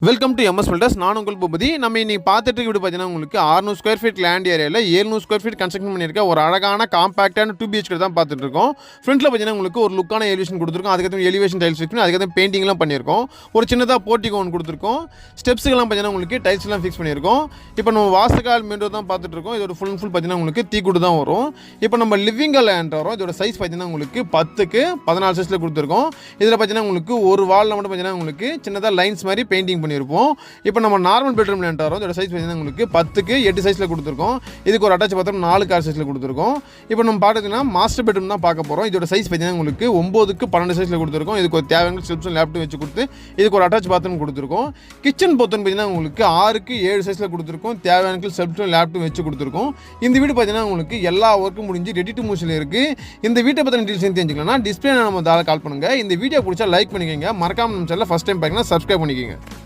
Welcome to MS filters. நான் உங்கள் பூபதி. நம்ம இன்னைக்கு பார்த்துட்டு வீடு பார்த்தீங்கன்னா உங்களுக்கு 600 ஸ்கொயர் ஃபீட் லேண்ட் ஏரியாவில் 700 ஸ்கொயர் ஃபீட் கன்ஸ்ட்ரக்ஷன் பண்ணியிருக்க ஒரு அழகான காம்பாக்டான 2 BHK தான் பார்த்துட்டு இருக்கோம். ஃப்ரண்ட்டில் பார்த்தீங்கன்னா உங்களுக்கு ஒரு லுக்கான எலிவேஷன் கொடுத்துருக்கோம். அதுக்கப்புறம் எலிவேஷன் டைல்ஸ் ஃபிக்ஸ் பண்ணி அதுக்கப்புறம் பெயிண்டிங்லாம் பண்ணியிருக்கோம். ஒரு சின்னதாக போர்ட்டிகோ ஒன்று கொடுத்துருக்கோம். ஸ்டெப்ஸுக்கெல்லாம் பார்த்தீங்கன்னா உங்களுக்கு டைல்ஸ்லாம் ஃபிக்ஸ் பண்ணியிருக்கோம். இப்போ நம்ம வாஸ்துகால் மெயின் ரோடு தான் பார்த்துட்டு இருக்கோம். இதோட ஃபுல் பார்த்தீங்கன்னா உங்களுக்கு தீக்குடு தான் வரும். இப்போ நம்ம லிவிங் லேண்ட் வரும். இதோட சைஸ் பார்த்தீங்கன்னா உங்களுக்கு 10க்கு 14 சைஸில் கொடுத்துருக்கோம். இதில் பார்த்தீங்கன்னா உங்களுக்கு ஒரு வாலில் மட்டும் பார்த்தீங்கன்னா உங்களுக்கு சின்னதாக லைன்ஸ் மாதிரி பெயிண்டிங் பண்ணியிருப்போம். இப்போ நம்ம நார்மல் பெட்ரூம் லேண்ட் வரோம். இதோட சைஸ் பார்த்தீங்கன்னா உங்களுக்கு 10க்கு 8 சைஸில் கொடுத்துருக்கோம். இதுக்கு ஒரு அட்டாச் பாத்ரூம் 4 கார் சைஸில் கொடுத்துருக்கோம். இப்போ நம்ம பார்த்தீங்கன்னா மாஸ்டர் பெட்ரூம் தான் பார்க்க போகிறோம். இதோட சைஸ் பார்த்தீங்கன்னா உங்களுக்கு 9க்கு 12 சைஸில் கொடுத்துருக்கோம். இதுக்கு ஒரு தேவையான ஸ்டெப்ஸும் லேப்டாப் வச்சு கொடுத்து இதுக்கு ஒரு அட்டாச் பாத்ரூம் கொடுத்துருக்கோம். கிச்சன் பொறுத்தவரை பார்த்தீங்கன்னா உங்களுக்கு 6க்கு 7 சைஸில் கொடுத்துருக்கோம். தேவையான ஸ்டெப்ஸும் லேப்டாப் வச்சு கொடுத்துருக்கோம். இந்த வீடு பார்த்தீங்கன்னா உங்களுக்கு எல்லா ஒர்க்கும் முடிஞ்சு ரெடி டு மூவ்ஸில் இருக்குது. இந்த வீட்டை பற்றின டீட்டெயில்ஸ் தெரிஞ்சுக்கலாம்னா டிஸ்பிளே நம்ம கால் பண்ணுங்கள். இந்த வீடியோ பிடிச்சா லைக் பண்ணிக்கோங்க. மறக்காம நம்ம சேனலை ஃபஸ்ட் டைம் பார்க்கணும், சப்ஸ்கிரைப் பண்ணிக்கோங்க.